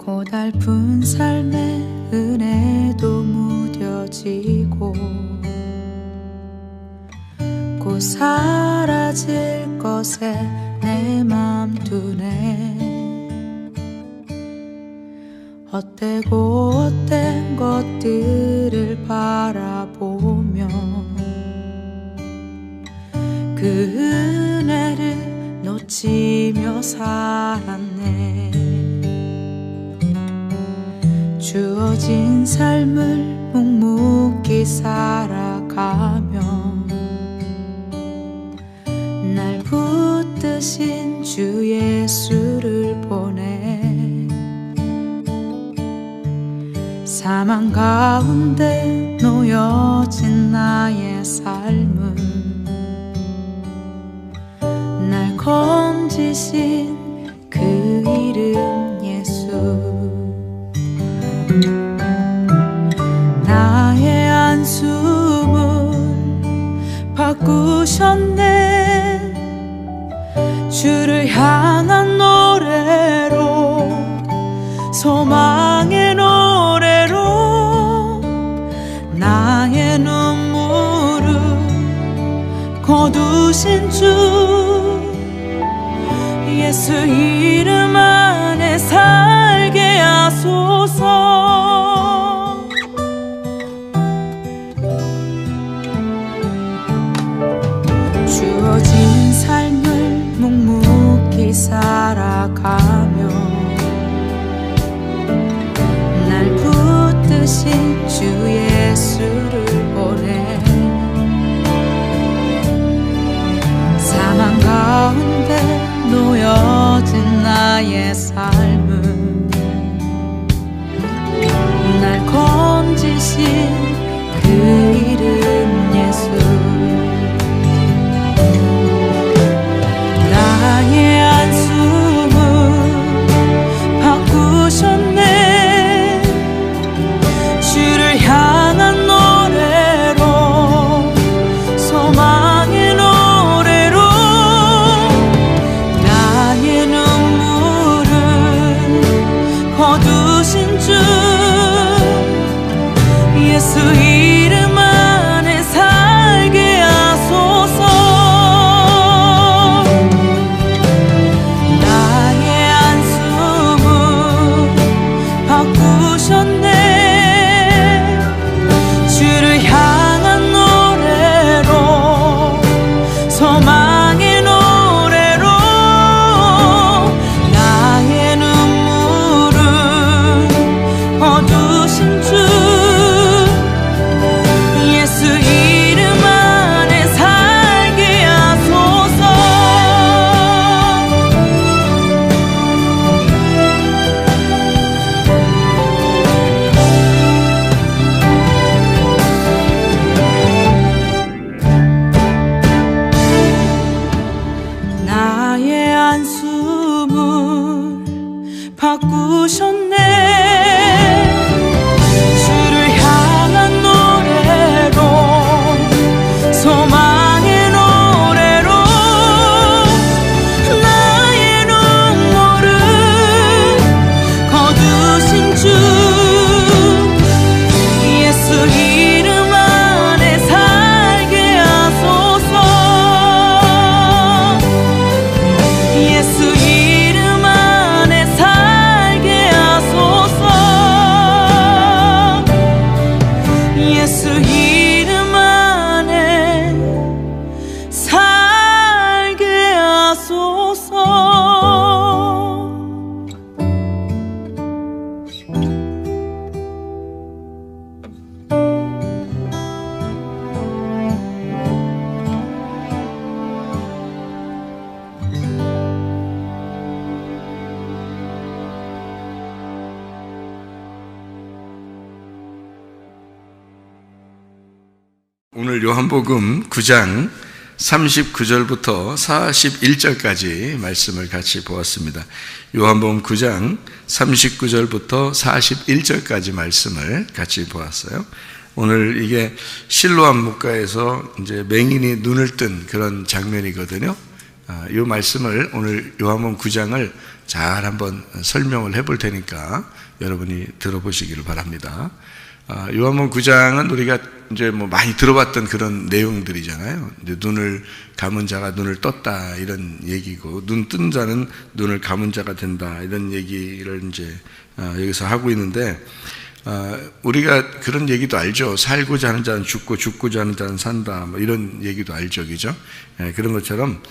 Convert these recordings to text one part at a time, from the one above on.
고달픈 삶의 은혜도 무뎌지고 곧 사라질 것에 내 맘 두네. 헛되고 헛된 것들을 바라보며 그 은혜를 놓치며 살았네. 주어진 삶을 묵묵히 살아가며 날 붙드신 주 예수를 보내. 사망 가운데 놓여진 나의 삶은 날 건지신 그 이름 예수. 나의 한숨을 바꾸셨네. 주를 향한 노래로, 소망의 노래로 나의 눈물을 거두신 주 예수 이름 안에 살게 하소서. 주어진 삶을 묵묵히 살아가며 날 붙드신 주 예수를 보내. 사망 가운데 놓여진 나의 삶은 날 건지신 그 이름 예수. 나의 한숨을 바꾸셨네. 주를 향한 노래로, 소망의 노래로 나의 눈물을 거두신 주 예수 이름 안에 살게 하소서. 나의 한숨을 바꾸셨네. 주를 향한 노래로, 소망의 노래로 나의 눈물을 거두신 주 예수 이름 안에 살게 하소서. 나의 한숨을 바꾸셨네. 주를 향한 노래로, 소망의 노래로 나의 눈물을 거두신 주 예수 이름 안에 살게 하소서. 예수 이름 안에 살게 하소서. 예수 이름 안에 살게 하소서. 오늘 요한복음 9장 39절부터 41절까지 말씀을 같이 보았습니다. 요한복음 9장 39절부터 41절까지 말씀을 같이 보았어요. 오늘 이게 실로암 묵가에서 이제 맹인이 눈을 뜬 그런 장면이거든요. 이 말씀을 오늘 요한복음 9장을 잘 한번 설명을 해볼 테니까 여러분이 들어보시기를 바랍니다. 요한복음 9장은 우리가 이제 뭐 많이 들어봤던 그런 내용들이잖아요. 이제 눈을 감은 자가 눈을 떴다 이런 얘기고, 눈 뜬 자는 눈을 감은 자가 된다 이런 얘기를 이제 여기서 하고 있는데, 우리가 그런 얘기도 알죠. 살고자 하는 자는 죽고 죽고자 하는 자는 산다, 뭐 이런 얘기도 알죠, 그죠? 그런 것처럼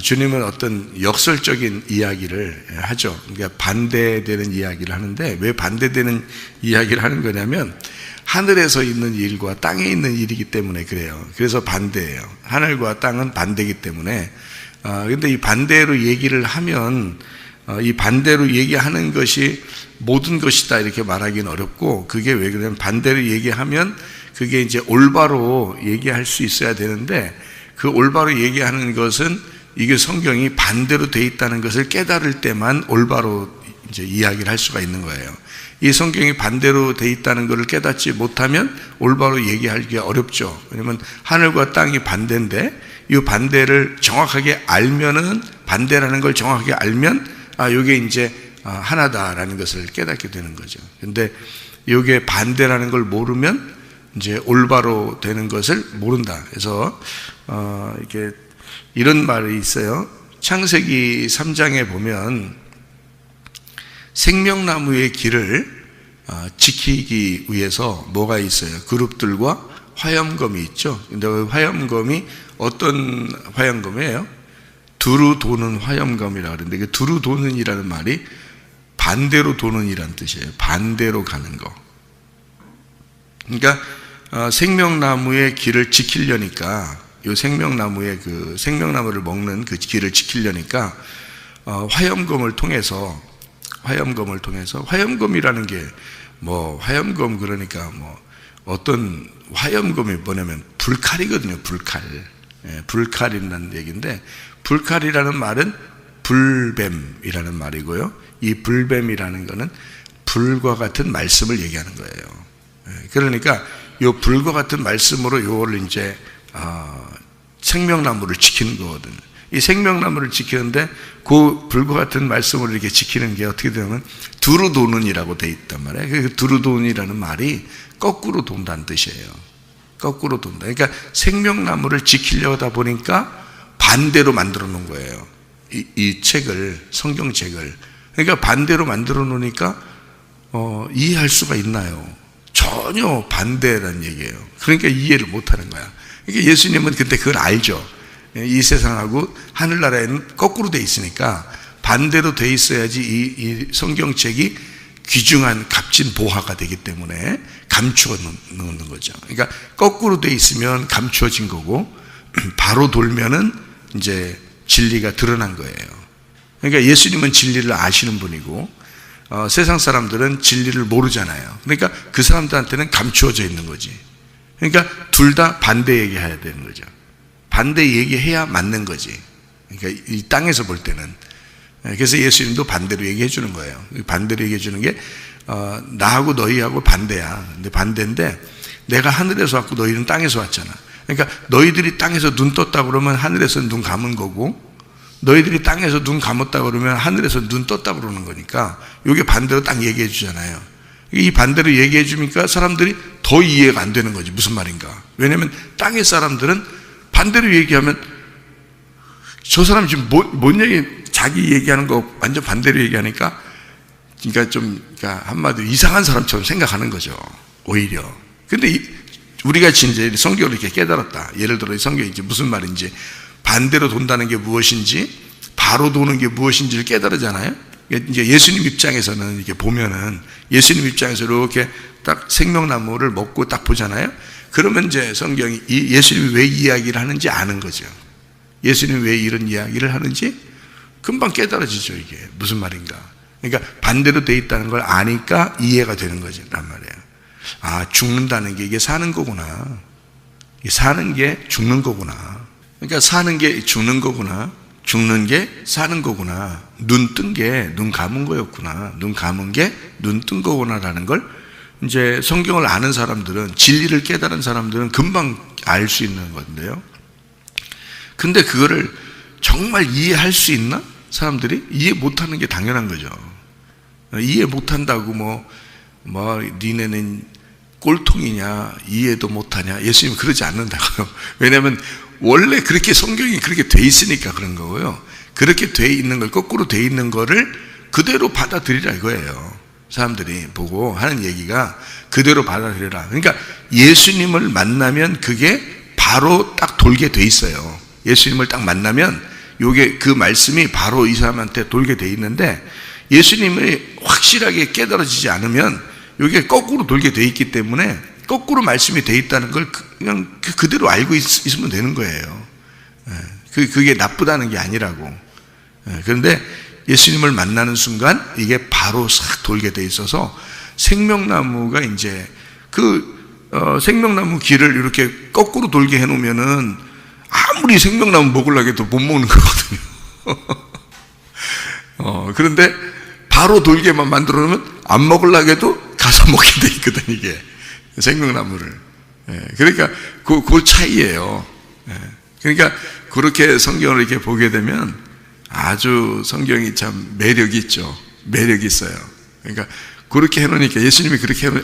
주님은 어떤 역설적인 이야기를 하죠. 그러니까 반대되는 이야기를 하는데, 왜 반대되는 이야기를 하는 거냐면 하늘에서 있는 일과 땅에 있는 일이기 때문에 그래요. 그래서 반대예요. 하늘과 땅은 반대이기 때문에. 근데 이 반대로 얘기를 하면 이 반대로 얘기하는 것이 모든 것이다 이렇게 말하기는 어렵고, 그게 왜 그러냐면 반대로 얘기하면 그게 이제 올바로 얘기할 수 있어야 되는데, 그 올바로 얘기하는 것은 이게 성경이 반대로 돼 있다는 것을 깨달을 때만 올바로 이제 이야기를 할 수가 있는 거예요. 이 성경이 반대로 돼 있다는 것을 깨닫지 못하면 올바로 얘기하기가 어렵죠. 왜냐면 하늘과 땅이 반대인데, 이 반대를 정확하게 알면은, 반대라는 걸 정확하게 알면 이게 이제 하나다라는 것을 깨닫게 되는 거죠. 근데 이게 반대라는 걸 모르면 이제 올바로 되는 것을 모른다. 그래서 이렇게 이런 말이 있어요. 창세기 3장에 보면 생명나무의 길을 지키기 위해서 뭐가 있어요? 그룹들과 화염검이 있죠. 근데 그 화염검이 어떤 화염검이에요? 두루 도는 화염검이라고 그러는데, 그 두루 도는이라는 말이 반대로 도는이라는 뜻이에요. 반대로 가는 거. 그러니까 생명나무의 길을 지키려니까, 이 생명나무의 그 생명나무를 먹는 그 길을 지키려니까 화염검을 통해서, 화염검이라는 게 뭐 화염검, 그러니까 뭐 어떤 화염검이 뭐냐면 불칼이거든요. 불칼이라는 얘기인데, 불칼이라는 말은 불뱀이라는 말이고요. 이 불뱀이라는 거는 불과 같은 말씀을 얘기하는 거예요. 그러니까 이 불과 같은 말씀으로 요를 이제 생명나무를 지키는 거거든요. 이 생명나무를 지키는데 그 불과 같은 말씀을 이렇게 지키는 게 어떻게 되냐면 두루도는이라고 돼 있단 말이에요. 그 두루도는이라는 말이 거꾸로 돈다는 뜻이에요. 거꾸로 돈다. 그러니까 생명나무를 지키려고 하다 보니까 반대로 만들어 놓은 거예요. 이 책을, 성경책을. 그러니까 반대로 만들어 놓으니까 이해할 수가 있나요? 전혀 반대라는 얘기예요. 그러니까 이해를 못 하는 거야. 그러니까 예수님은 근데 그걸 알죠. 이 세상하고 하늘나라에는 거꾸로 돼 있으니까 반대로 돼 있어야지 이 성경책이 귀중한 값진 보화가 되기 때문에 감추어 놓는 거죠. 그러니까 거꾸로 돼 있으면 감추어진 거고, 바로 돌면은 이제 진리가 드러난 거예요. 그러니까 예수님은 진리를 아시는 분이고, 세상 사람들은 진리를 모르잖아요. 그러니까 그 사람들한테는 감추어져 있는 거지. 그러니까 둘 다 반대 얘기해야 되는 거죠. 반대 얘기해야 맞는 거지. 그러니까 이 땅에서 볼 때는. 그래서 예수님도 반대로 얘기해 주는 거예요. 반대로 얘기해 주는 게 나하고 너희하고 반대야. 근데 반대인데, 내가 하늘에서 왔고 너희는 땅에서 왔잖아. 그러니까 너희들이 땅에서 눈 떴다 그러면 하늘에서 눈 감은 거고, 너희들이 땅에서 눈 감았다 그러면 하늘에서 눈 떴다 그러는 거니까, 이게 반대로 딱 얘기해 주잖아요. 이 반대로 얘기해 주니까 사람들이 더 이해가 안 되는 거지. 무슨 말인가? 왜냐하면 땅의 사람들은 반대로 얘기하면 저 사람 지금 뭔 얘기, 자기 얘기하는 거 완전 반대로 얘기하니까, 그러니까 한마디로 이상한 사람처럼 생각하는 거죠, 오히려. 근데 우리가 이제 성경을 이렇게 깨달았다. 예를 들어 이 성경이 이제 무슨 말인지, 반대로 돈다는 게 무엇인지, 바로 도는 게 무엇인지를 깨달으잖아요. 이제 예수님 입장에서는 이렇게 보면은, 예수님 입장에서 이렇게 딱 생명나무를 먹고 딱 보잖아요. 그러면 이제 성경이 예수님이 왜 이 이야기를 하는지 아는 거죠. 예수님이 왜 이런 이야기를 하는지 금방 깨달아지죠. 이게 무슨 말인가. 그러니까 반대로 돼 있다는 걸 아니까 이해가 되는 거죠. 란 말이에요. 아, 죽는다는 게 이게 사는 거구나. 사는 게 죽는 거구나. 그러니까 사는 게 죽는 거구나. 죽는 게 사는 거구나. 눈 뜬 게 눈 감은 거였구나. 눈 감은 게 눈 뜬 거구나라는 걸 이제 성경을 아는 사람들은, 진리를 깨달은 사람들은 금방 알 수 있는 건데요. 근데 그거를 정말 이해할 수 있나? 사람들이 이해 못하는 게 당연한 거죠. 이해 못한다고 니네는 꼴통이냐, 이해도 못하냐, 예수님은 그러지 않는다고요. 왜냐하면 원래 그렇게 성경이 그렇게 돼 있으니까 그런 거고요. 그렇게 돼 있는 걸, 거꾸로 돼 있는 거를 그대로 받아들이라 이거예요. 사람들이 보고 하는 얘기가 그대로 받아들여라. 그러니까 예수님을 만나면 그게 바로 딱 돌게 돼 있어요. 예수님을 딱 만나면 요게 그 말씀이 바로 이 사람한테 돌게 돼 있는데, 예수님이 확실하게 깨달아지지 않으면 요게 거꾸로 돌게 돼 있기 때문에 거꾸로 말씀이 돼 있다는 걸 그냥 그대로 알고 있으면 되는 거예요. 그게 나쁘다는 게 아니라고. 그런데 예수님을 만나는 순간 이게 바로 싹 돌게 돼 있어서 생명나무가 이제 생명나무 길을 이렇게 거꾸로 돌게 해놓으면은 아무리 생명나무 먹으려고 해도 못 먹는 거거든요. 그런데 바로 돌게만 만들어 놓으면 안 먹으려고 해도 가서 먹게 돼 있거든, 이게. 생명나무를. 그러니까 그 차이예요. 그러니까 그렇게 성경을 이렇게 보게 되면 아주 성경이 참 매력이 있죠. 매력이 있어요. 그러니까 그렇게 해놓으니까,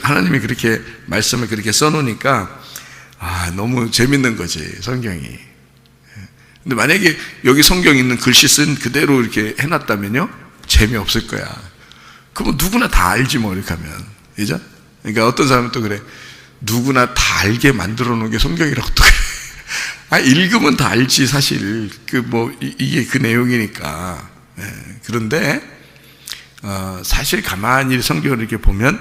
하나님이 그렇게 말씀을 그렇게 써놓으니까 너무 재밌는 거지, 성경이. 근데 만약에 여기 성경에 있는 글씨 쓴 그대로 이렇게 해놨다면요, 재미없을 거야. 그럼 누구나 다 알지 뭐, 이렇게 하면. 그죠? 그러니까 어떤 사람은 또 그래. 누구나 다 알게 만들어 놓은 게 성경이라고 또 그래. 읽으면 다 알지, 사실. 이게 그 내용이니까. 그런데, 사실 가만히 성경을 이렇게 보면,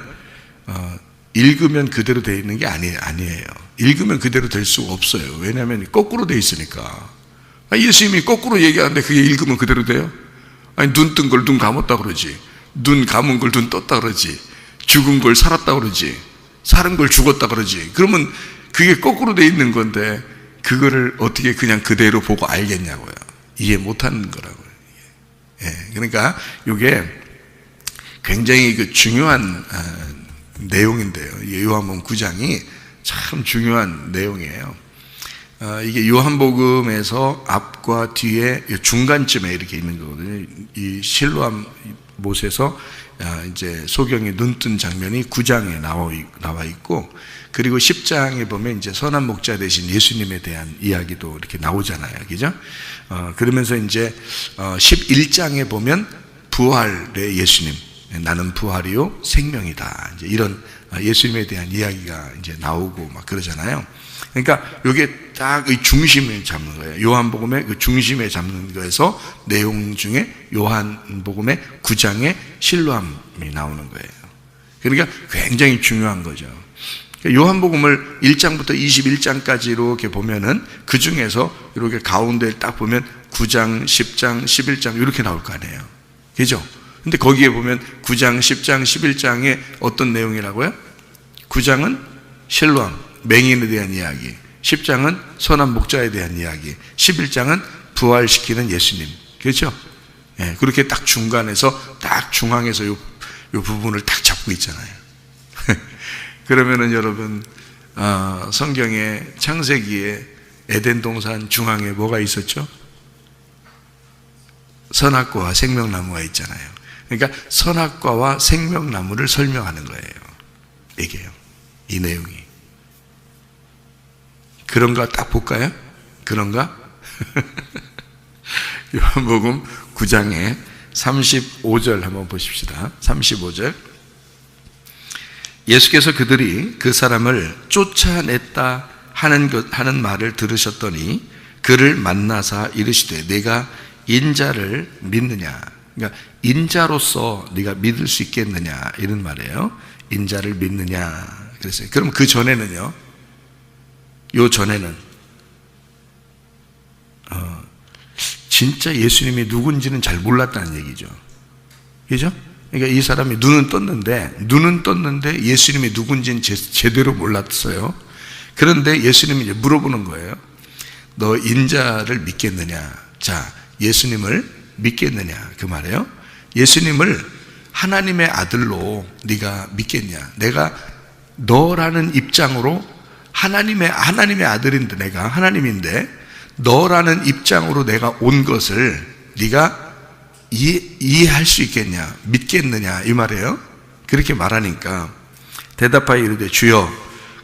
읽으면 그대로 되어 있는 게 아니에요. 읽으면 그대로 될 수가 없어요. 왜냐하면 거꾸로 되어 있으니까. 예수님이 거꾸로 얘기하는데 그게 읽으면 그대로 돼요? 눈 뜬 걸 눈 감았다 그러지. 눈 감은 걸 눈 떴다 그러지. 죽은 걸 살았다 그러지. 사는 걸 죽었다 그러지. 그러면 그게 거꾸로 돼 있는 건데 그거를 어떻게 그냥 그대로 보고 알겠냐고요. 이해 못하는 거라고요. 그러니까 이게 굉장히 중요한 내용인데요. 요한복음 9장이 참 중요한 내용이에요. 이게 요한복음에서 앞과 뒤에 중간쯤에 이렇게 있는 거거든요. 이 실로암 못에서 이제 소경이 눈뜬 장면이 9장에 나와 있고, 그리고 10장에 보면 이제 선한 목자 되신 예수님에 대한 이야기도 이렇게 나오잖아요. 그죠? 그러면서 이제 11장에 보면 부활의 예수님, 나는 부활이요 생명이다. 이제 이런 예수님에 대한 이야기가 이제 나오고 막 그러잖아요. 그러니까 이게 딱 이 중심에 잡는 거예요. 요한복음의 그 중심에 잡는 거에서 내용 중에 요한복음의 9장에 실로암이 나오는 거예요. 그러니까 굉장히 중요한 거죠. 요한복음을 1장부터 21장까지 이렇게 보면은 그 중에서 이렇게 가운데 딱 보면 9장, 10장, 11장 이렇게 나올 거 아니에요. 그죠? 근데 거기에 보면 9장, 10장, 11장에 어떤 내용이라고요? 9장은 실로암, 맹인에 대한 이야기, 10장은 선한 목자에 대한 이야기, 11장은 부활시키는 예수님. 그렇죠? 그렇게 딱 중간에서, 딱 중앙에서 요 부분을 딱 잡고 있잖아요. 그러면은 여러분, 성경의 창세기에 에덴 동산 중앙에 뭐가 있었죠? 선악과와 생명나무가 있잖아요. 그러니까 선악과와 생명나무를 설명하는 거예요. 이게요. 이 내용이. 그런가 딱 볼까요? 그런가? 요한복음 9장에 35절 한번 보십시다. 35절. 예수께서 그들이 그 사람을 쫓아냈다 하는 말을 들으셨더니 그를 만나사 이르시되 내가 인자를 믿느냐? 그러니까 인자로서 네가 믿을 수 있겠느냐? 이런 말이에요. 인자를 믿느냐? 그랬어요. 그럼 그 전에는요? 요 전에는 진짜 예수님이 누군지는 잘 몰랐다는 얘기죠. 그죠? 그러니까 이 사람이 눈은 떴는데 예수님이 누군지는 제대로 몰랐어요. 그런데 예수님이 이제 물어보는 거예요. 너 인자를 믿겠느냐? 자, 예수님을 믿겠느냐? 그 말이에요. 예수님을 하나님의 아들로 네가 믿겠냐? 내가 너라는 입장으로 하나님의 아들인데, 내가 하나님인데 너라는 입장으로 내가 온 것을 네가 이해할 수 있겠냐, 믿겠느냐 이 말이에요. 그렇게 말하니까 대답하여 이르되 주여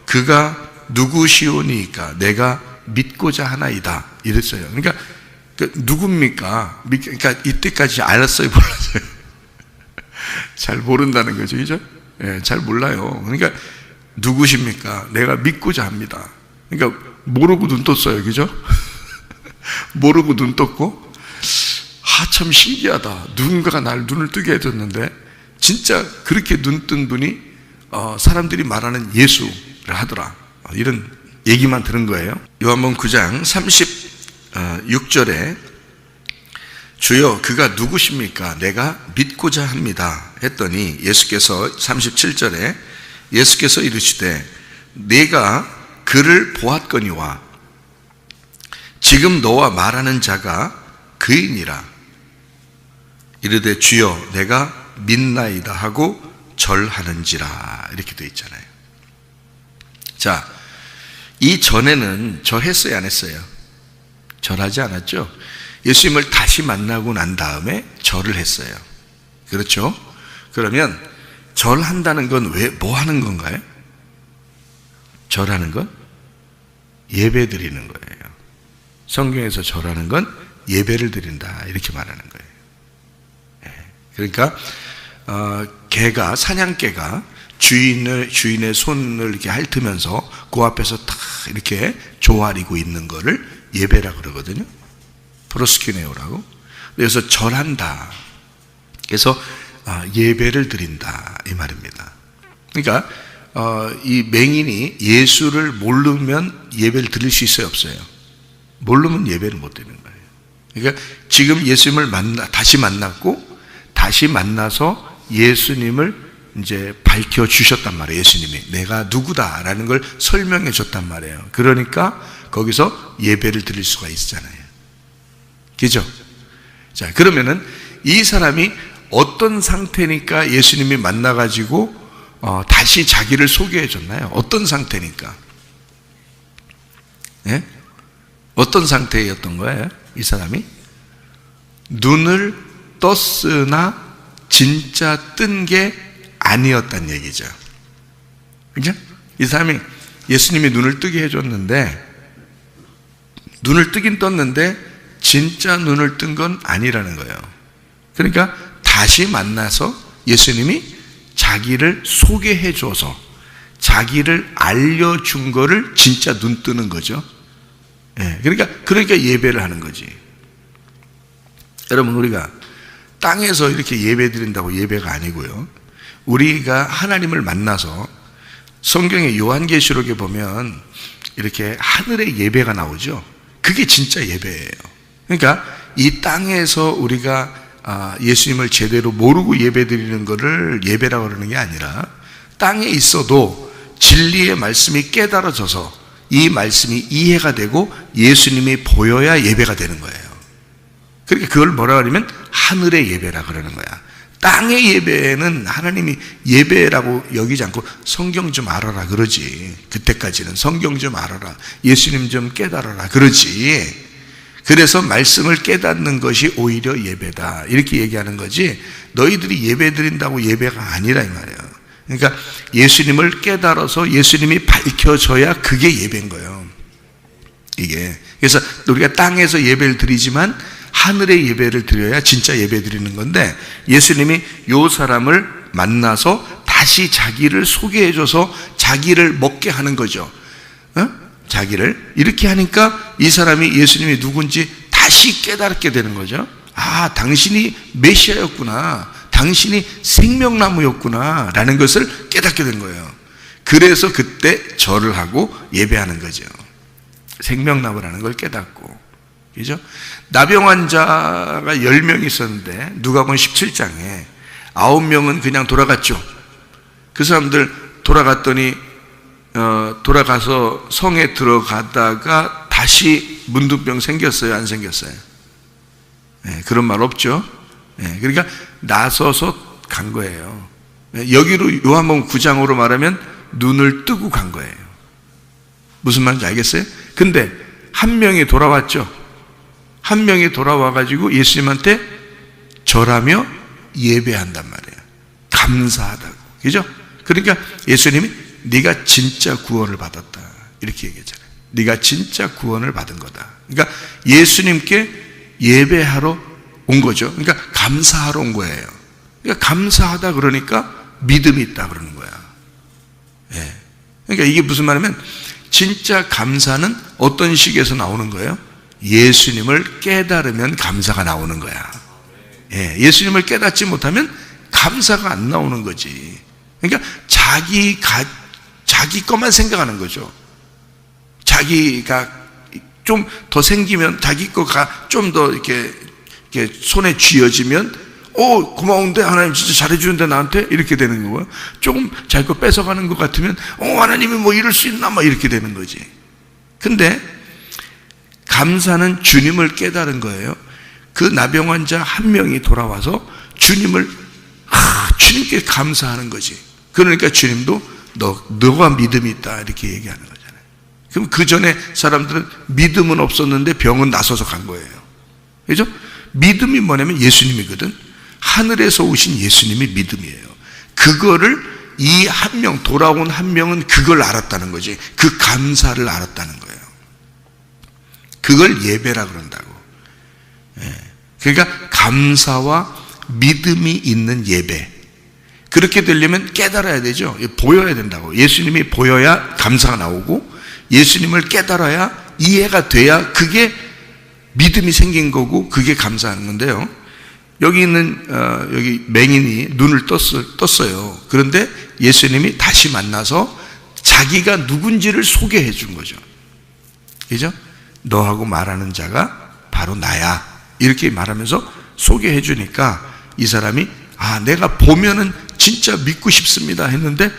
그가 누구시오니까 내가 믿고자 하나이다 이랬어요. 그러니까 누굽니까? 그러니까 이때까지 알았어요, 몰랐어요? 잘 모른다는 거죠, 그죠? 예, 잘 몰라요. 그러니까 누구십니까? 내가 믿고자 합니다. 그러니까 모르고 눈 떴어요, 그죠? 모르고 눈 떴고, 참 신기하다. 누군가가 날 눈을 뜨게 해줬는데 진짜 그렇게 눈 뜬 분이 사람들이 말하는 예수를 하더라. 이런 얘기만 들은 거예요. 요한복음 9장 36절에 주여 그가 누구십니까? 내가 믿고자 합니다 했더니 예수께서 37절에 예수께서 이르시되 내가 그를 보았거니와 지금 너와 말하는 자가 그이니라. 이르되 주여 내가 믿나이다 하고 절하는지라. 이렇게 되어 있잖아요. 자, 이 전에는 절했어요, 안 했어요? 절하지 않았죠? 예수님을 다시 만나고 난 다음에 절을 했어요. 그렇죠? 그러면 절한다는 건 뭐 하는 건가요? 절하는 건 예배 드리는 거예요. 성경에서 절하는 건 예배를 드린다 이렇게 말하는 거예요. 그러니까 개가, 사냥개가 주인의 손을 이렇게 핥으면서 그 앞에서 딱 이렇게 조아리고 있는 거를 예배라 그러거든요. 프로스키네오라고. 그래서 절한다. 그래서 예배를 드린다 이 말입니다. 그러니까 이 맹인이 예수를 모르면 예배를 드릴 수 있어요, 없어요? 모르면 예배를 못 드리는 거예요. 그러니까 지금 예수님을 다시 만났고 다시 만나서 예수님을 이제 밝혀주셨단 말이에요. 예수님이 내가 누구다라는 걸 설명해 줬단 말이에요. 그러니까 거기서 예배를 드릴 수가 있잖아요. 그죠? 자, 그러면은 이 사람이 어떤 상태니까 예수님이 만나가지고 다시 자기를 소개해 줬나요? 어떤 상태니까? 예? 어떤 상태였던 거예요? 이 사람이? 눈을 떴으나 진짜 뜬 게 아니었단 얘기죠. 그죠? 이 사람이 예수님이 눈을 뜨게 해줬는데 눈을 뜨긴 떴는데 진짜 눈을 뜬 건 아니라는 거예요. 그러니까 다시 만나서 예수님이 자기를 소개해줘서 자기를 알려준 거를 진짜 눈 뜨는 거죠. 예, 그러니까 예배를 하는 거지. 여러분, 우리가 땅에서 이렇게 예배 드린다고 예배가 아니고요. 우리가 하나님을 만나서 성경의 요한계시록에 보면 이렇게 하늘의 예배가 나오죠. 그게 진짜 예배예요. 그러니까 이 땅에서 우리가 예수님을 제대로 모르고 예배 드리는 것을 예배라고 그러는 게 아니라 땅에 있어도 진리의 말씀이 깨달아져서 이 말씀이 이해가 되고 예수님이 보여야 예배가 되는 거예요. 그러니까 그걸 뭐라 그러면 하늘의 예배라 그러는 거야. 땅의 예배는 하나님이 예배라고 여기지 않고 성경 좀 알아라 그러지. 그때까지는 성경 좀 알아라, 예수님 좀 깨달아라 그러지. 그래서 말씀을 깨닫는 것이 오히려 예배다 이렇게 얘기하는 거지, 너희들이 예배 드린다고 예배가 아니라 이 말이에요. 그러니까 예수님을 깨달아서 예수님이 밝혀져야 그게 예배인 거예요, 이게. 그래서 우리가 땅에서 예배를 드리지만 하늘의 예배를 드려야 진짜 예배 드리는 건데, 예수님이 요 사람을 만나서 다시 자기를 소개해줘서 자기를 먹게 하는 거죠. 자기를 이렇게 하니까 이 사람이 예수님이 누군지 다시 깨닫게 되는 거죠. 아, 당신이 메시아였구나, 당신이 생명나무였구나 라는 것을 깨닫게 된 거예요. 그래서 그때 절을 하고 예배하는 거죠. 생명나무라는 걸 깨닫고. 그죠? 나병 환자가 10명 있었는데 누가복음 17장에 9명은 그냥 돌아갔죠. 그 사람들 돌아갔더니 돌아가서 성에 들어가다가 다시 문둥병 생겼어요, 안 생겼어요? 네, 그런 말 없죠. 네, 그러니까 나서서 간 거예요. 여기로 요한복음 9장으로 말하면 눈을 뜨고 간 거예요. 무슨 말인지 알겠어요? 근데 한 명이 돌아왔죠. 한 명이 돌아와가지고 예수님한테 절하며 예배한단 말이에요. 감사하다고. 그죠? 그러니까 예수님이 네가 진짜 구원을 받았다 이렇게 얘기했잖아요. 네가 진짜 구원을 받은 거다. 그러니까 예수님께 예배하러 온 거죠. 그러니까 감사하러 온 거예요. 그러니까 감사하다 그러니까 믿음이 있다 그러는 거야. 예. 그러니까 이게 무슨 말이냐면 진짜 감사는 어떤 식에서 나오는 거예요? 예수님을 깨달으면 감사가 나오는 거야. 예. 예수님을 깨닫지 못하면 감사가 안 나오는 거지. 그러니까 자기 것만 생각하는 거죠. 자기가 좀 더 생기면 자기 거가 좀 더 이렇게 손에 쥐어지면 고마운데 하나님 진짜 잘해주는데 나한테 이렇게 되는 거고요. 조금 자기 거 뺏어가는 것 같으면 하나님이 뭐 이럴 수 있나 막 이렇게 되는 거지. 근데 감사는 주님을 깨달은 거예요. 그 나병 환자 한 명이 돌아와서 주님께 감사하는 거지. 그러니까 주님도 너가 믿음이 있다 이렇게 얘기하는 거잖아요. 그럼 그 전에 사람들은 믿음은 없었는데 병은 나서서 간 거예요. 그죠? 믿음이 뭐냐면 예수님이거든. 하늘에서 오신 예수님이 믿음이에요. 그거를 이 한 명, 돌아온 한 명은 그걸 알았다는 거지. 그 감사를 알았다는 거예요. 그걸 예배라 그런다고. 그러니까 감사와 믿음이 있는 예배. 그렇게 되려면 깨달아야 되죠. 보여야 된다고. 예수님이 보여야 감사가 나오고 예수님을 깨달아야 이해가 돼야 그게 믿음이 생긴 거고 그게 감사하는 건데요. 여기 있는 여기 맹인이 눈을 떴어요. 그런데 예수님이 다시 만나서 자기가 누군지를 소개해 준 거죠. 그죠? 너하고 말하는 자가 바로 나야. 이렇게 말하면서 소개해 주니까 이 사람이 내가 보면은 진짜 믿고 싶습니다 했는데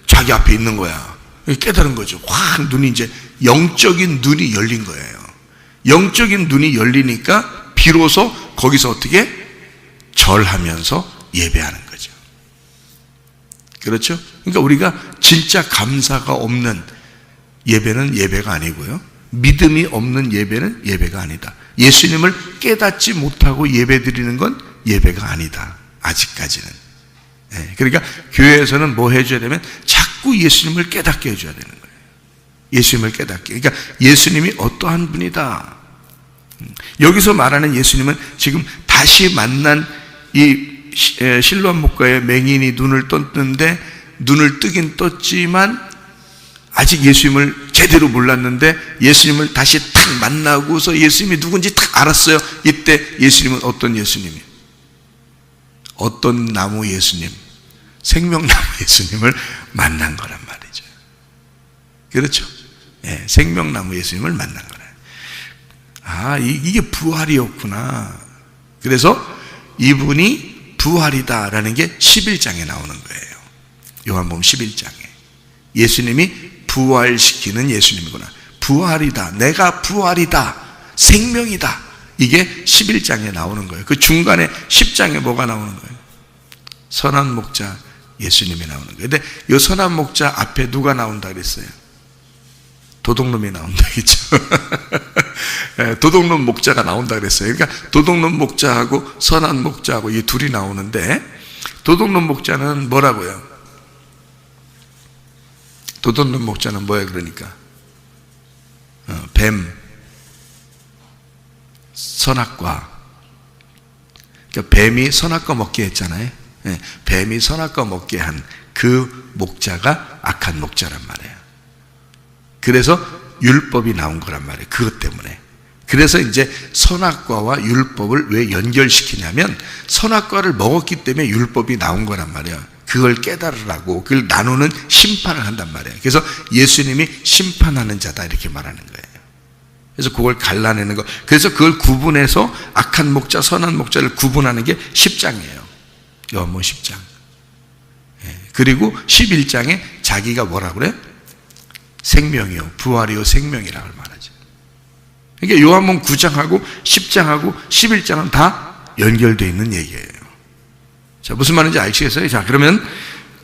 자기 앞에 있는 거야. 깨달은 거죠. 확 눈이 이제 영적인 눈이 열린 거예요. 영적인 눈이 열리니까 비로소 거기서 어떻게 절하면서 예배하는 거죠. 그렇죠? 그러니까 우리가 진짜 감사가 없는 예배는 예배가 아니고요. 믿음이 없는 예배는 예배가 아니다. 예수님을 깨닫지 못하고 예배 드리는 건 예배가 아니다. 아직까지는. 그러니까 교회에서는 뭐 해줘야 되면 자꾸 예수님을 깨닫게 해줘야 되는 거예요. 예수님을 깨닫게. 그러니까 예수님이 어떠한 분이다. 여기서 말하는 예수님은 지금 다시 만난 이 실로암 목가의 맹인이 눈을 떴는데 눈을 뜨긴 떴지만 아직 예수님을 제대로 몰랐는데 예수님을 다시 탁 만나고서 예수님이 누군지 탁 알았어요. 이때 예수님은 어떤 예수님이에요? 어떤 나무 예수님? 생명나무 예수님을 만난 거란 말이죠. 그렇죠? 생명나무 예수님을 만난 거라. 이게 부활이었구나. 그래서 이분이 부활이다라는 게 11장에 나오는 거예요. 요한복음 11장에. 예수님이 부활시키는 예수님이구나. 부활이다. 내가 부활이다. 생명이다. 이게 11장에 나오는 거예요. 그 중간에 10장에 뭐가 나오는 거예요? 선한 목자 예수님이 나오는 거예요. 근데 이 선한 목자 앞에 누가 나온다 그랬어요? 도둑놈이 나온다 그랬죠. 도둑놈 목자가 나온다 그랬어요. 그러니까 도둑놈 목자하고 선한 목자하고 이 둘이 나오는데 도둑놈 목자는 뭐라고요? 도둑놈 목자는 뭐예요? 그러니까 뱀, 선악과. 그러니까 뱀이 선악과 먹게 했잖아요. 뱀이 선악과 먹게 한 그 목자가 악한 목자란 말이에요. 그래서 율법이 나온 거란 말이에요. 그것 때문에. 그래서 이제 선악과와 율법을 왜 연결시키냐면 선악과를 먹었기 때문에 율법이 나온 거란 말이에요. 그걸 깨달으라고 그걸 나누는 심판을 한단 말이에요. 그래서 예수님이 심판하는 자다 이렇게 말하는 거예요. 그래서 그걸 갈라내는 거. 그래서 그걸 구분해서 악한 목자, 선한 목자를 구분하는 게 10장이에요. 요한복음 10장. 그리고 11장에 자기가 뭐라고 그래? 생명이요, 부활이요, 생명이라고 말하죠. 그러니까 요한복음 9장하고 10장하고 11장은 다 연결되어 있는 얘기예요. 자, 무슨 말인지 아시겠어요? 자, 그러면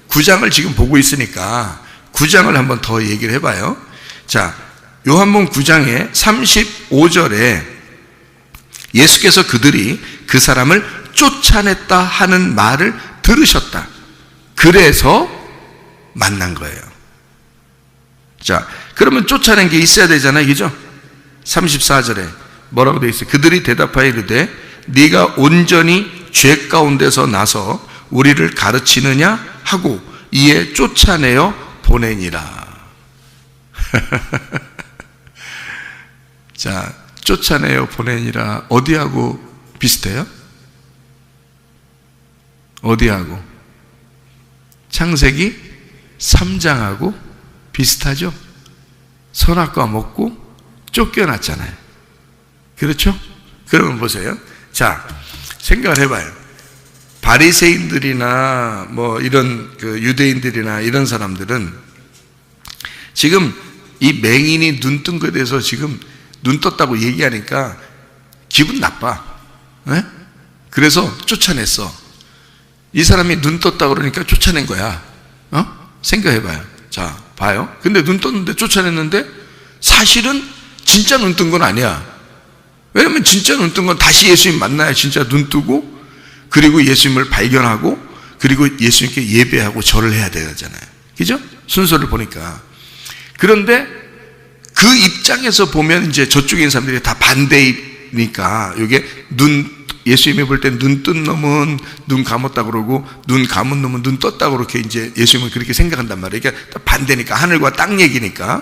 9장을 지금 보고 있으니까 9장을 한번 더 얘기를 해봐요. 자, 요한복음 9장의 35절에 예수께서 그들이 그 사람을 쫓아냈다 하는 말을 들으셨다. 그래서 만난 거예요. 자, 그러면 쫓아낸 게 있어야 되잖아요, 그죠? 34절에 뭐라고 되어 있어요? 그들이 대답하여 이르되 네가 온전히 죄 가운데서 나서 우리를 가르치느냐 하고 이에 쫓아내어 보내니라. 자, 쫓아내어 보내니라 어디하고 비슷해요? 어디하고? 창세기 3장하고 비슷하죠? 선악과 먹고 쫓겨났잖아요. 그렇죠? 그러면 보세요. 자, 생각을 해봐요. 바리새인들이나 뭐 이런 그 유대인들이나 이런 사람들은 지금 이 맹인이 눈 뜬 것에 대해서 지금 눈 떴다고 얘기하니까 기분 나빠. 네? 그래서 쫓아냈어. 이 사람이 눈 떴다고 그러니까 쫓아낸 거야. 생각해봐요. 자, 봐요. 근데 눈 떴는데 쫓아냈는데 사실은 진짜 눈 뜬 건 아니야. 왜냐면 진짜 눈 뜬 건 다시 예수님 만나야 진짜 눈 뜨고 그리고 예수님을 발견하고 그리고 예수님께 예배하고 절을 해야 되잖아요. 그죠? 순서를 보니까. 그런데 그 입장에서 보면 이제 저쪽에 있는 사람들이 다 반대니까 이게 예수님이 볼 때 눈 뜬 놈은 눈 감았다 그러고 눈 감은 놈은 눈 떴다 그렇게 이제 예수님은 그렇게 생각한단 말이에요. 이게 반대니까 하늘과 땅 얘기니까.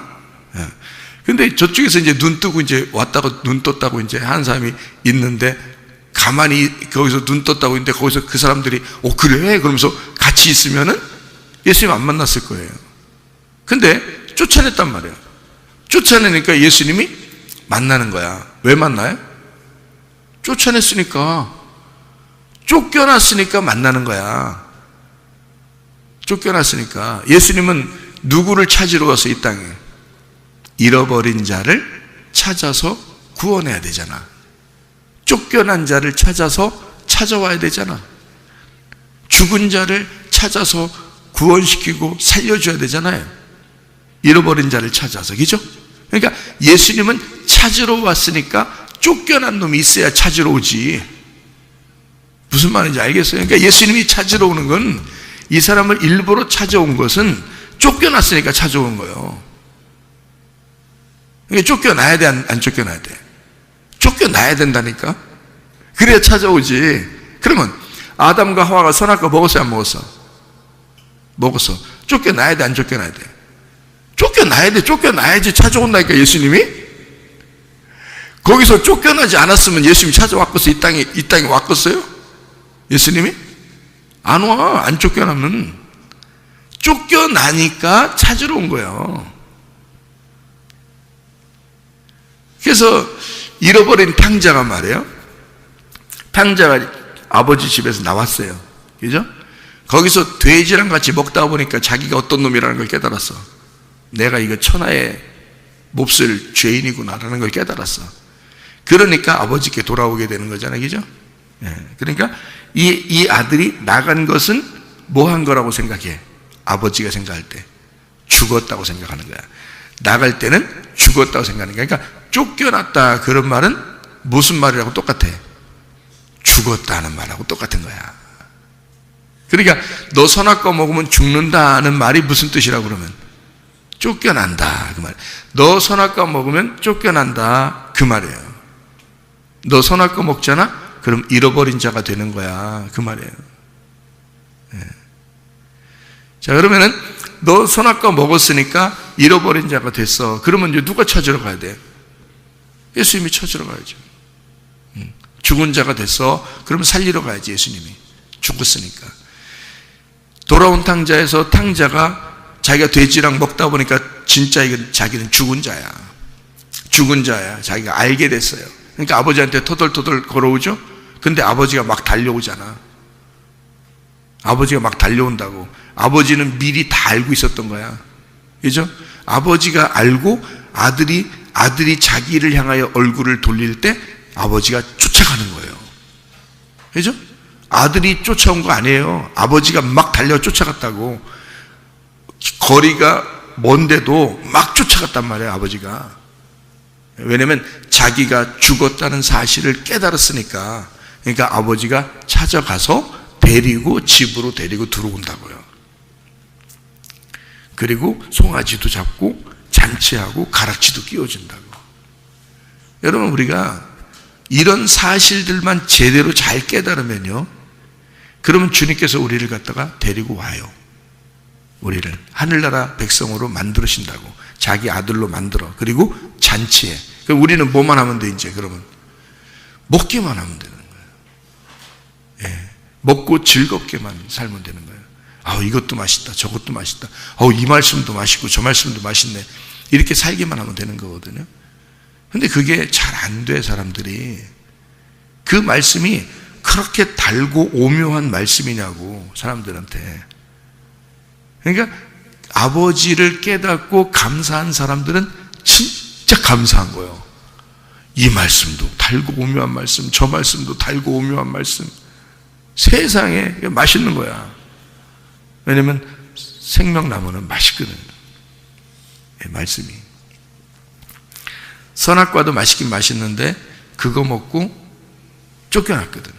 근데 저쪽에서 이제 눈 뜨고 이제 왔다고 눈 떴다고 이제 하는 사람이 있는데 가만히 거기서 눈 떴다고 했는데 거기서 그 사람들이 그래? 그러면서 같이 있으면은 예수님 안 만났을 거예요. 근데 쫓아냈단 말이에요. 쫓아내니까 예수님이 만나는 거야. 왜 만나요? 쫓아냈으니까. 쫓겨났으니까 만나는 거야. 쫓겨났으니까. 예수님은 누구를 찾으러 가서 이 땅에? 잃어버린 자를 찾아서 구원해야 되잖아. 쫓겨난 자를 찾아서 찾아와야 되잖아. 죽은 자를 찾아서 구원시키고 살려줘야 되잖아요. 잃어버린 자를 찾아서. 그죠? 그러니까 예수님은 찾으러 왔으니까 쫓겨난 놈이 있어야 찾으러 오지. 무슨 말인지 알겠어요? 그러니까 예수님이 찾으러 오는 건 이 사람을 일부러 찾아온 것은 쫓겨났으니까 찾아온 거예요. 그러니까 쫓겨나야 돼, 안 쫓겨나야 돼? 쫓겨나야 된다니까? 그래야 찾아오지. 그러면 아담과 하와가 선악과 먹었어요, 안 먹었어? 먹었어. 쫓겨나야 돼, 안 쫓겨나야 돼? 쫓겨나야 돼, 쫓겨나야지 찾아온다니까, 예수님이? 거기서 쫓겨나지 않았으면 예수님이 찾아왔겠어? 이 땅에 왔겠어요? 예수님이? 안 와, 안 쫓겨나면. 쫓겨나니까 찾으러 온 거예요. 그래서 잃어버린 탕자가 말이에요. 탕자가 아버지 집에서 나왔어요. 그죠? 거기서 돼지랑 같이 먹다 보니까 자기가 어떤 놈이라는 걸 깨달았어. 내가 이거 천하의 몹쓸 죄인이구나라는 걸 깨달았어. 그러니까 아버지께 돌아오게 되는 거잖아요. 그죠? 그러니까 이 아들이 나간 것은 뭐 한 거라고 생각해? 아버지가 생각할 때 죽었다고 생각하는 거야. 나갈 때는 죽었다고 생각하는 거야. 그러니까 쫓겨났다 그런 말은 무슨 말이라고 똑같아? 죽었다는 말하고 똑같은 거야. 그러니까 너 선악과 먹으면 죽는다는 말이 무슨 뜻이라고 그러면? 쫓겨난다 그 말. 너 선악과 먹으면 쫓겨난다 그 말이에요. 너 선악과 먹잖아? 그럼 잃어버린 자가 되는 거야 그 말이에요. 자, 그러면은 너 선악과 먹었으니까 잃어버린 자가 됐어. 그러면 이제 누가 찾으러 가야 돼? 예수님이 찾으러 가야죠. 죽은 자가 됐어. 그러면 살리러 가야지. 예수님이 죽었으니까. 돌아온 탕자에서 탕자가 자기가 돼지랑 먹다 보니까 진짜 이건 자기는 죽은 자야. 죽은 자야. 자기가 알게 됐어요. 그러니까 아버지한테 토들토들 걸어오죠. 근데 아버지가 막 달려오잖아. 아버지가 막 달려온다고. 아버지는 미리 다 알고 있었던 거야. 그죠? 아버지가 알고 아들이 자기를 향하여 얼굴을 돌릴 때 아버지가 쫓아가는 거예요. 그죠? 아들이 쫓아온 거 아니에요. 아버지가 막 달려 쫓아갔다고. 거리가 먼데도 막 쫓아갔단 말이에요, 아버지가. 왜냐면 자기가 죽었다는 사실을 깨달았으니까 그러니까 아버지가 찾아가서 데리고 집으로 데리고 들어온다고요. 그리고 송아지도 잡고 잔치하고 가락지도 끼워준다고. 여러분, 우리가 이런 사실들만 제대로 잘 깨달으면요, 그러면 주님께서 우리를 갖다가 데리고 와요. 우리를 하늘나라 백성으로 만들으신다고. 자기 아들로 만들어. 그리고 잔치해. 그럼 우리는 뭐만 하면 돼? 이제 그러면 먹기만 하면 되는 거예요. 예. 먹고 즐겁게만 살면 되는 거예요. 이것도 맛있다, 저것도 맛있다. 이 말씀도 맛있고 저 말씀도 맛있네. 이렇게 살기만 하면 되는 거거든요. 근데 그게 잘 안 돼, 사람들이. 그 말씀이 그렇게 달고 오묘한 말씀이냐고, 사람들한테. 그러니까 아버지를 깨닫고 감사한 사람들은 진짜 감사한 거예요. 이 말씀도 달고 오묘한 말씀, 저 말씀도 달고 오묘한 말씀. 세상에 맛있는 거야. 왜냐면 생명나무는 맛있거든. 말씀이. 선악과도 맛있긴 맛있는데 그거 먹고 쫓겨났거든.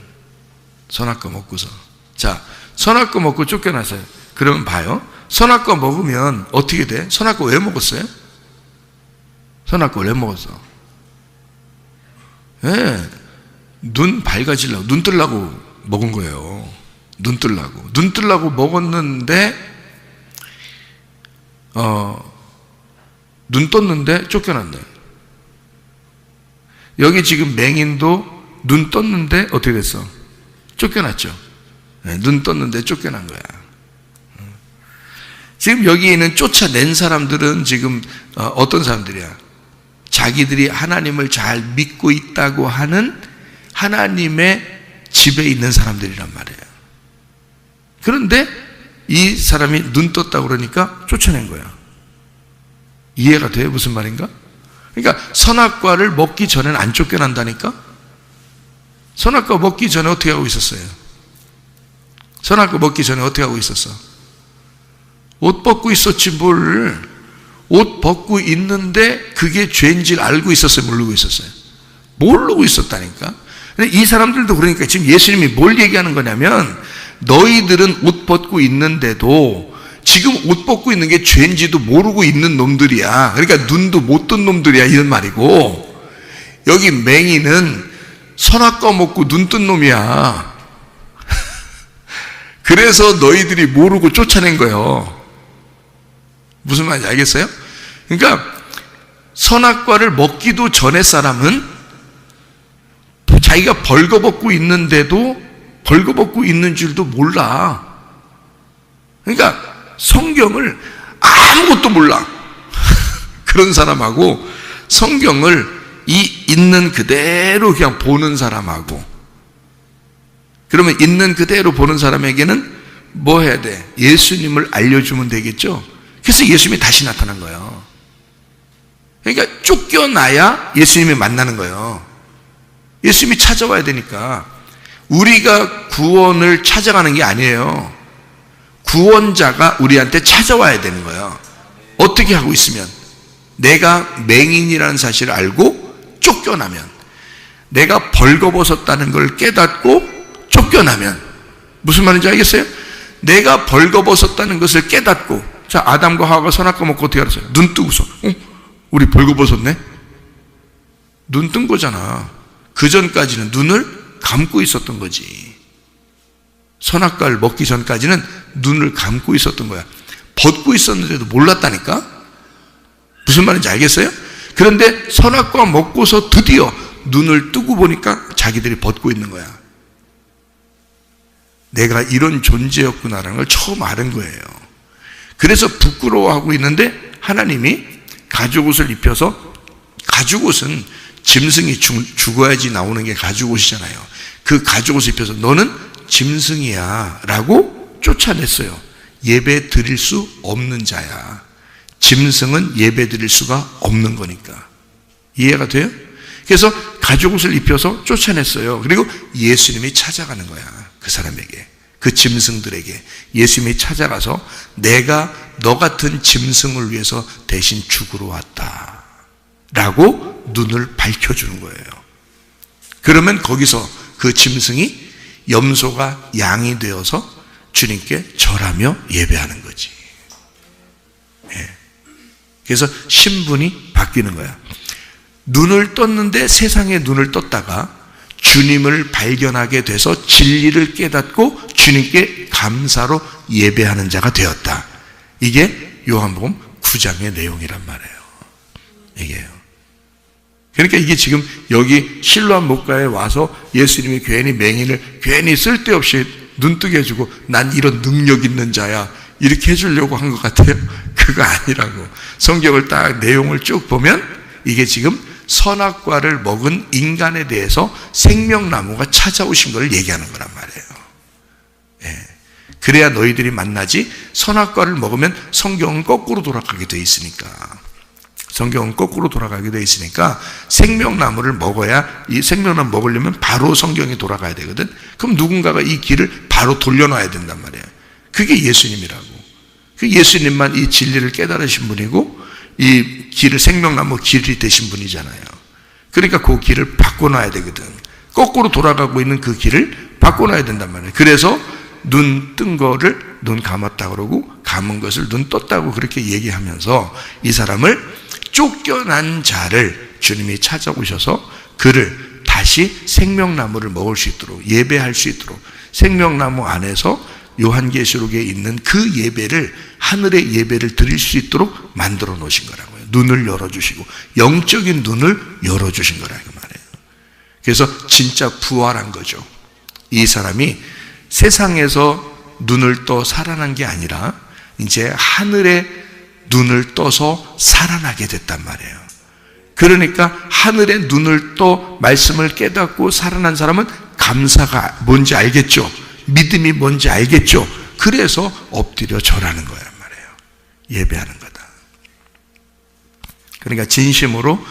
선악과 먹고서. 자, 선악과 먹고 쫓겨났어요. 그러면 봐요. 선악과 먹으면 어떻게 돼? 선악과 왜 먹었어요? 선악과 왜 먹었어? 예, 눈 밝아지려고, 눈 뜨려고 먹은 거예요. 눈 뜨려고 먹었는데 눈 떴는데 쫓겨났네. 여기 지금 맹인도 눈 떴는데 어떻게 됐어? 쫓겨났죠. 네, 눈 떴는데 쫓겨난 거야. 지금 여기 있는 쫓아낸 사람들은 지금 어떤 사람들이야? 자기들이 하나님을 잘 믿고 있다고 하는 하나님의 집에 있는 사람들이란 말이에요. 그런데 이 사람이 눈 떴다고 그러니까 쫓아낸 거야. 이해가 돼요? 무슨 말인가? 그러니까 선악과를 먹기 전에는 안 쫓겨난다니까? 선악과 먹기 전에 어떻게 하고 있었어요? 선악과 먹기 전에 어떻게 하고 있었어? 옷 벗고 있었지 뭘. 옷 벗고 있는데 그게 죄인 줄 알고 있었어요? 모르고 있었어요? 모르고 있었다니까? 근데 이 사람들도 그러니까 지금 예수님이 뭘 얘기하는 거냐면, 너희들은 옷 벗고 있는데도 지금 옷 벗고 있는 게 죄인지도 모르고 있는 놈들이야. 그러니까 눈도 못 뜬 놈들이야, 이런 말이고, 여기 맹인은 선악과 먹고 눈 뜬 놈이야. 그래서 너희들이 모르고 쫓아낸 거예요. 무슨 말인지 알겠어요? 그러니까 선악과를 먹기도 전에 사람은 자기가 벌거벗고 있는데도 벌거벗고 있는 줄도 몰라. 그러니까 성경을 아무것도 몰라. 그런 사람하고 성경을 있는 그대로 그냥 보는 사람하고, 그러면 있는 그대로 보는 사람에게는 뭐 해야 돼? 예수님을 알려주면 되겠죠? 그래서 예수님이 다시 나타난 거예요. 그러니까 쫓겨나야 예수님이 만나는 거예요. 예수님이 찾아와야 되니까. 우리가 구원을 찾아가는 게 아니에요. 구원자가 우리한테 찾아와야 되는 거예요. 어떻게 하고 있으면? 내가 맹인이라는 사실을 알고 쫓겨나면, 내가 벌거벗었다는 걸 깨닫고 쫓겨나면, 무슨 말인지 알겠어요? 내가 벌거벗었다는 것을 깨닫고, 자, 아담과 하와가 선악과 먹고 어떻게 알았어요? 눈 뜨고서, 우리 벌거벗었네? 눈 뜬 거잖아. 그 전까지는 눈을 감고 있었던 거지. 선악과를 먹기 전까지는 눈을 감고 있었던 거야. 벗고 있었는데도 몰랐다니까? 무슨 말인지 알겠어요? 그런데 선악과 먹고서 드디어 눈을 뜨고 보니까 자기들이 벗고 있는 거야. 내가 이런 존재였구나라는 걸 처음 아는 거예요. 그래서 부끄러워하고 있는데 하나님이 가죽옷을 입혀서, 가죽옷은 짐승이 죽어야지 나오는 게 가죽옷이잖아요. 그 가죽옷을 입혀서 너는 짐승이야 라고 쫓아냈어요. 예배 드릴 수 없는 자야. 짐승은 예배 드릴 수가 없는 거니까. 이해가 돼요? 그래서 가죽옷을 입혀서 쫓아냈어요. 그리고 예수님이 찾아가는 거야. 그 사람에게, 그 짐승들에게 예수님이 찾아가서 내가 너 같은 짐승을 위해서 대신 죽으러 왔다 라고 눈을 밝혀주는 거예요. 그러면 거기서 그 짐승이 염소가 양이 되어서 주님께 절하며 예배하는 거지. 예. 그래서 신분이 바뀌는 거야. 눈을 떴는데 세상에 눈을 떴다가 주님을 발견하게 돼서 진리를 깨닫고 주님께 감사로 예배하는 자가 되었다. 이게 요한복음 9장의 내용이란 말이에요. 이게요. 그러니까 이게 지금 여기 실로암 목가에 와서 예수님이 괜히 맹인을 괜히 쓸데없이 눈뜨게 해주고 난 이런 능력 있는 자야 이렇게 해주려고 한 것 같아요. 그거 아니라고. 성경을 딱 내용을 쭉 보면 이게 지금 선악과를 먹은 인간에 대해서 생명나무가 찾아오신 걸 얘기하는 거란 말이에요. 예. 그래야 너희들이 만나지. 선악과를 먹으면 성경은 거꾸로 돌아가게 돼 있으니까. 성경은 거꾸로 돌아가게 돼 있으니까 생명나무를 먹어야, 이 생명나무 먹으려면 바로 성경이 돌아가야 되거든. 그럼 누군가가 이 길을 바로 돌려놔야 된단 말이에요. 그게 예수님이라고. 그 예수님만 이 진리를 깨달으신 분이고 이 길을 생명나무 길이 되신 분이잖아요. 그러니까 그 길을 바꿔놔야 되거든. 거꾸로 돌아가고 있는 그 길을 바꿔놔야 된단 말이에요. 그래서 눈 뜬 거를 눈 감았다 그러고 감은 것을 눈 떴다고 그렇게 얘기하면서 이 사람을 쫓겨난 자를 주님이 찾아오셔서 그를 다시 생명나무를 먹을 수 있도록 예배할 수 있도록 생명나무 안에서 요한계시록에 있는 그 예배를 하늘의 예배를 드릴 수 있도록 만들어 놓으신 거라고요. 눈을 열어주시고 영적인 눈을 열어주신 거라고 말해요. 그래서 진짜 부활한 거죠. 이 사람이 세상에서 눈을 떠 살아난 게 아니라 이제 하늘의 눈을 떠서 살아나게 됐단 말이에요. 그러니까 하늘의 눈을 떠 말씀을 깨닫고 살아난 사람은 감사가 뭔지 알겠죠. 믿음이 뭔지 알겠죠. 그래서 엎드려 절하는 거란 말이에요. 예배하는 거다. 그러니까 진심으로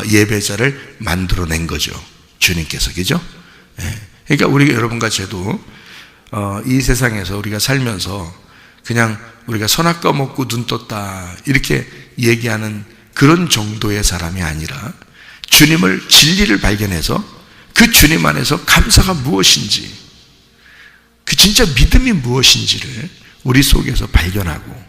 예배자를 만들어낸 거죠. 주님께서. 그죠? 그러니까 우리 여러분과 저도 이 세상에서 우리가 살면서 그냥 우리가 선악과 먹고 눈 떴다 이렇게 얘기하는 그런 정도의 사람이 아니라 주님을 진리를 발견해서 그 주님 안에서 감사가 무엇인지 그 진짜 믿음이 무엇인지를 우리 속에서 발견하고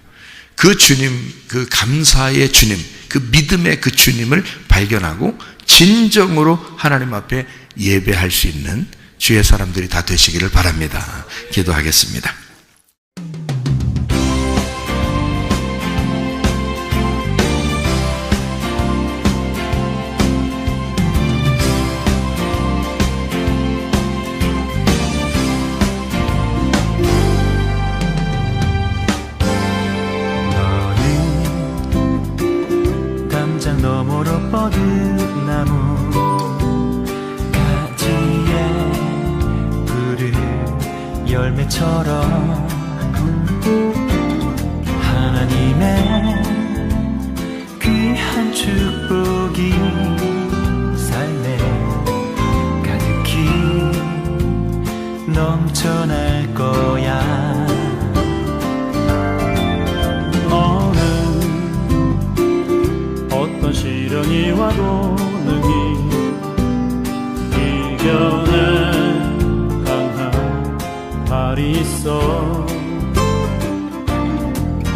그 주님, 그 감사의 주님, 그 믿음의 그 주님을 발견하고 진정으로 하나님 앞에 예배할 수 있는 주의 사람들이 다 되시기를 바랍니다. 기도하겠습니다. 너머로 뻗은 나무 가지에 푸른 열매처럼 하나님의 귀한 축복이 삶에 가득히 넘쳐날 거야. 시련이 와도 능히 이겨낼 강한 발이 있어.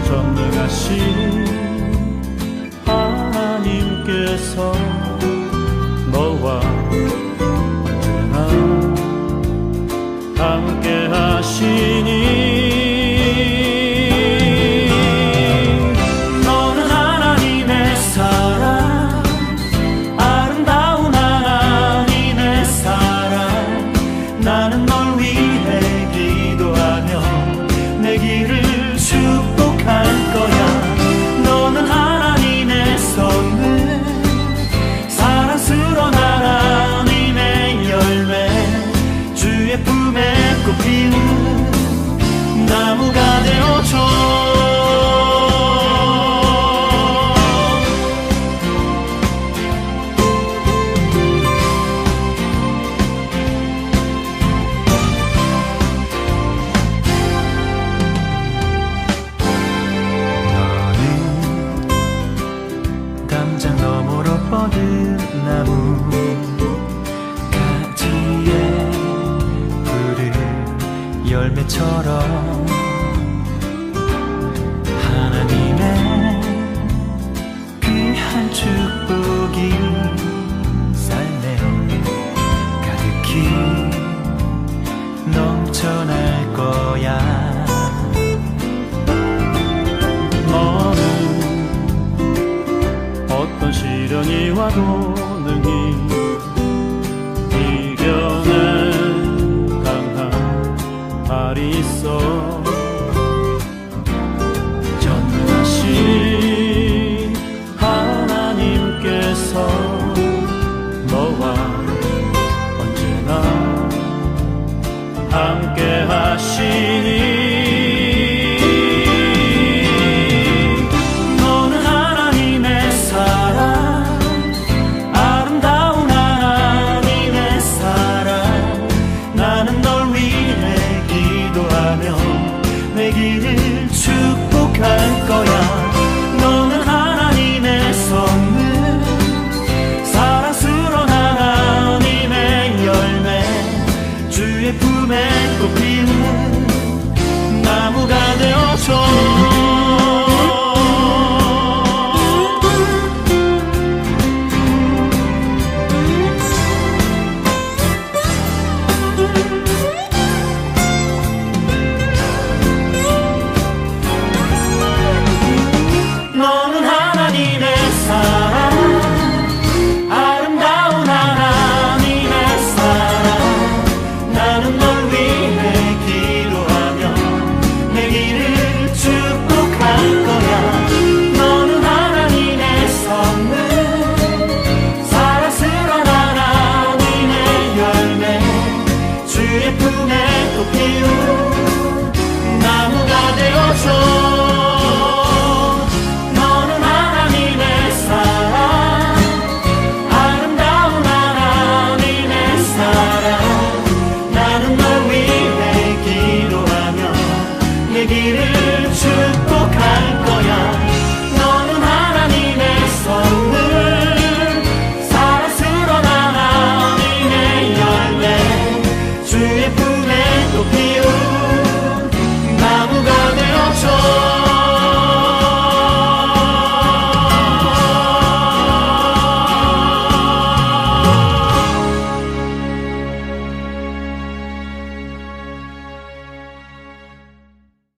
전능하신 하나님께서 너와 언제나 함께 하시니 사랑스러운 나라 것처럼 하나님의 귀한 축복이 삶에 가득히 넘쳐날 거야. 너는 어떤 시련이 와도